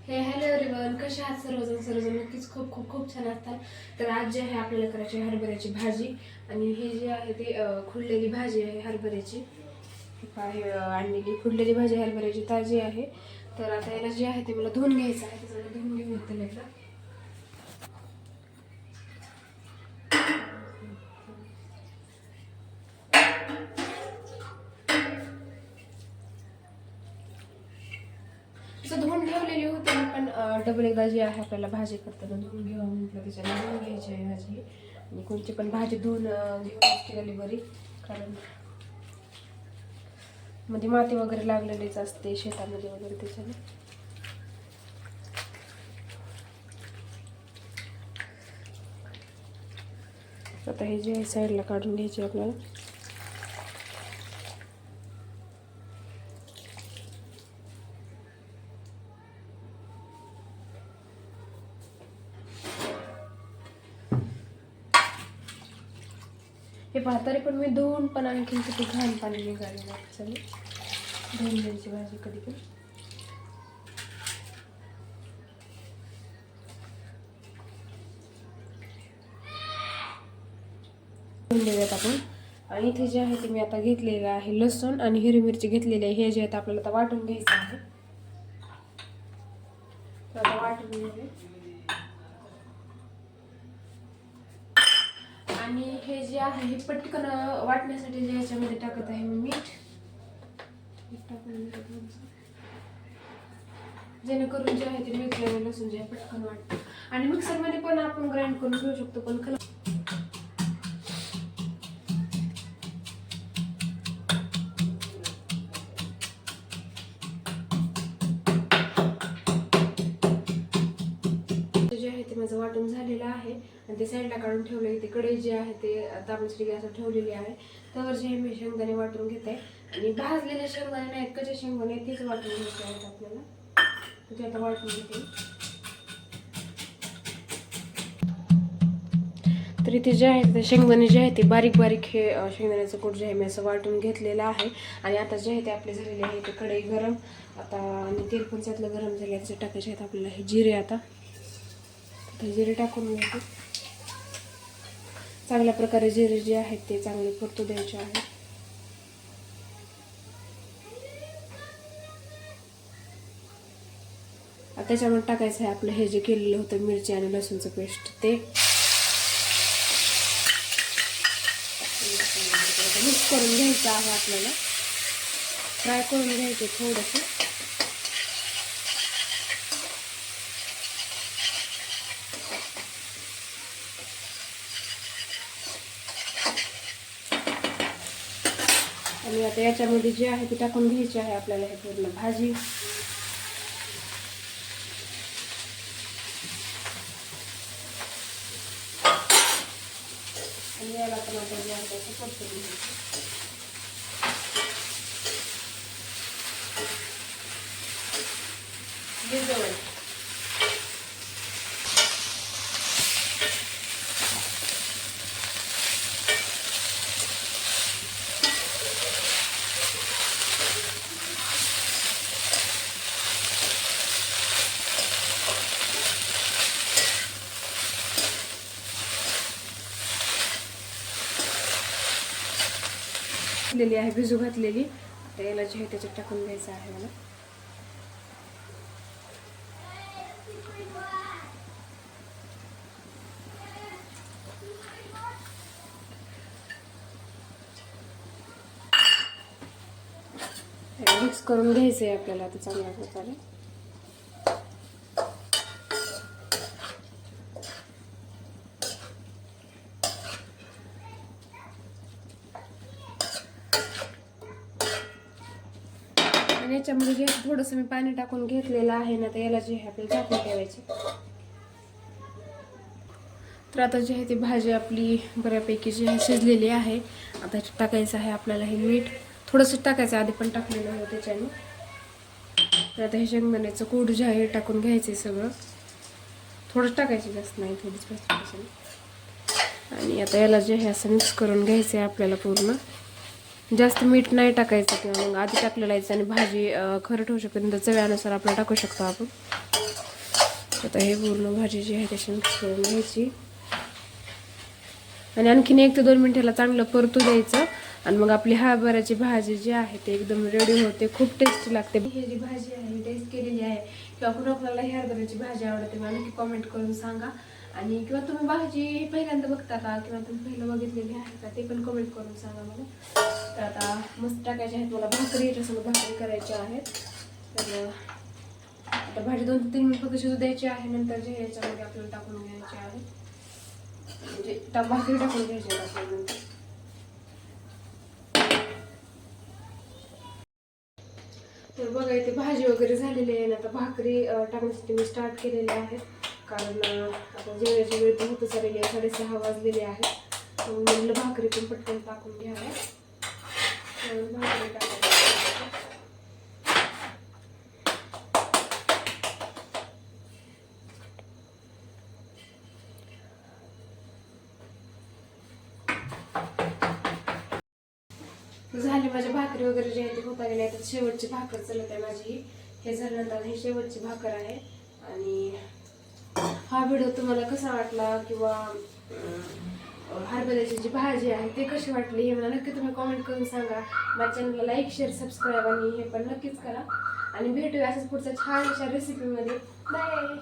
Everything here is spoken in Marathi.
हॅलो एव्हरीवन, कसे आहात सर्वजण नक्कीच खूप खूप खूप छान असतात. तर आज जे आहे आपल्याला करायची हरभऱ्याची भाजी आणि हे जे आहे ते खुडलेली भाजी आहे हरभऱ्याची. आहे आणलेली खुडलेली भाजी हरभऱ्याची ताजी आहे. तर आता याला जे आहे ते मला धुवून घ्यायचं आहे. त्याच्याला धुवून घेऊन येतं एकदा. तसं धुवून ठेवलेली होती पण डबल एकदा जी आहे आपल्याला भाजी करताना धुवून घेऊन म्हटलं त्याच्याला धुवून घ्यायची आहे भाजी. आणि कोणती पण भाजी धुवून घेऊन केलेली बरी, कारण मध्ये माती वगैरे लागलेलीच असते शेतामध्ये वगैरे त्याच्याने. आता हे जे आहे साईडला काढून घ्यायचे आपल्याला. हे म्हातारे पण मी धुवून पण आणखीन किती घाण पाणी निघाले नाही. चले धुवून घ्यायची भाजी कधी पण. धुवून देऊयात आपण. आणि इथे जे आहे ते मी आता घेतलेलं आहे लसूण आणि हिरवी मिरची घेतलेली आहे. हे जे आहेत आपल्याला आता वाटून घ्यायचं आहे. तर आता वाटून घेऊया. आणि हे जे आहे हे पटकन वाटण्यासाठी जे याच्यामध्ये टाकत आहे मी मीठ. जेणेकरून जे आहे ते मिरची आणि लसूण जे पटकन वाटतं. आणि मिक्सरमध्ये पण आपण ग्राइंड करून घेऊ शकतो, पण जे आहे ते माझं वाटून झालेलं आहे. आणि ते साईडला काढून ठेवलं. इथे कढई जे आहे ते तांबडीची गॅसवर ठेवलेली आहे. तर जे मी शेंगदाणे वाटून घेते. आणि भाजलेले शेंगदाणे नाहीत, कच्चे शेंगदाणे तेच वाटून घ्यायचे आहेत आपल्याला. ते आता वाटून घेते. तर इथे जे आहे ते शेंगदाणे जे आहे ते बारीक बारीक हे शेंगदाण्याचं कूट जे आहे मी असं वाटून घेतलेलं आहे. आणि आता जे आहे ते आपले झालेले आहे ते कढई गरम. आता आणि तेल पण त्यातलं गरम झाले. त्याचे टाकायचे आहेत आपल्याला हे जिरे. आता जिरे टाकून घ्यायचे. चांगल्या प्रकारे जिरे जे आहेत ते चांगले परतू द्यायचे आहेत. त्याच्यामध्ये टाकायचं आहे आपलं हे जे केलेलं होतं मिरची आणि लसूणचं पेस्ट ते मिक्स करून घ्यायचं आहे आपल्याला. फ्राय करून घ्यायचं थोडंसं. आणि आता याच्यामध्ये जे आहे ते टाकून घ्यायचे आहे आपल्याला हे पूर्ण भाजी. आणि याला पण आता जे आहे त्याचं परतून घ्यायचं. घातलेली आहे, भिजू घातलेली. आता याला जे आहे त्याच्यात टाकून द्यायचं आहे मला. मिक्स करून घ्यायचं आहे आपल्याला आता चांगल्या प्रकारे. आणि याच्यामध्ये जे थोडंसं मी पाणी टाकून घेतलेलं आहे ना, तर याला जे आहे आपल्याला झाकून ठेवायचे. तर आता जे आहे ती भाजी आपली बऱ्यापैकी जी आहे शिजलेली आहे. आता टाकायचं आहे आपल्याला हे मीठ. थोडंसं टाकायचं, आधी पण टाकलेलं होतं त्याच्याने. तर आता हे शेंगदाण्याचं कूट जे आहे टाकून घ्यायचं सगळं. थोडंच टाकायचं, जास्त नाही, थोडीच पाहिजे. आणि आता याला जे आहे असं मिक्स करून घ्यायचं आहे आपल्याला पूर्ण. जास्त मीठ नाही टाकायचं, किंवा मग आधी टाकलेलं आहे आणि भाजी खरट होऊ शकते. नंतर चव्यानुसार आपल्याला टाकू शकतो आपण. आता हे पूर्ण भाजी जी आहे त्याची मिक्स करून घ्यायची आणि आणखीन 1 ते 2 मिनिटाला चांगलं परतू द्यायचं आणि मग आपली हरभऱ्याची भाजी जी आहे ते एकदम रेडी होते. खूप टेस्टी लागते. ही जी भाजी आहे ही टेस्ट केलेली आहे किंवा कुणाला ही हरभऱ्याची भाजी आवडते मला नक्की कमेंट करून सांगा. आणि किंवा तुम्ही भाजी पहिल्यांदा बघता का किंवा तुम्ही पहिलं बघितलेली आहे का ते पण कमेंट करून सांगा मला. तर आता मस्त टाकायचे आहेत मला भाकरी, याच्यासोबत भाकरी करायच्या आहेत. तर आता भाजी 2 ते 3 मिनिट फक्त शिजू द्यायची आहे. नंतर जे याच्यामध्ये आपल्याला टाकून घ्यायचे आहे म्हणजे भाकरी टाकून घ्यायची आहे आपल्याला. तर बघा इथे भाजी वगैरे झालेली आहे. आता भाकरी टाकण्यासाठी मी स्टार्ट केलेले आहे कारण आता जेवणाची वेळ तर होतच आलेली आहे. 6:30 वाजलेले आहेत. म्हणलं भाकरी पण पटकन टाकून घ्याव्या. भाकरी टाकायची. झाली माझ्या भाकरी वगैरे जे आहे ते होत आलेले आहेत. शेवटची भाकर चालत आहे माझी. हे झाल्यानंतर ही शेवटची भाकर आहे. आणि हा व्हिडिओ तुम्हाला कसा वाटला किंवा हरभऱ्याची जी भाजी आहे ते कशी वाटली हे मला नक्की तुम्ही कमेंट करून सांगा. माझ्या चॅनलला लाईक, शेअर, सबस्क्राईब आणि हे पण नक्कीच करा. आणि भेटूया अशाच पुढच्या छानशा रेसिपीमध्ये. बाय.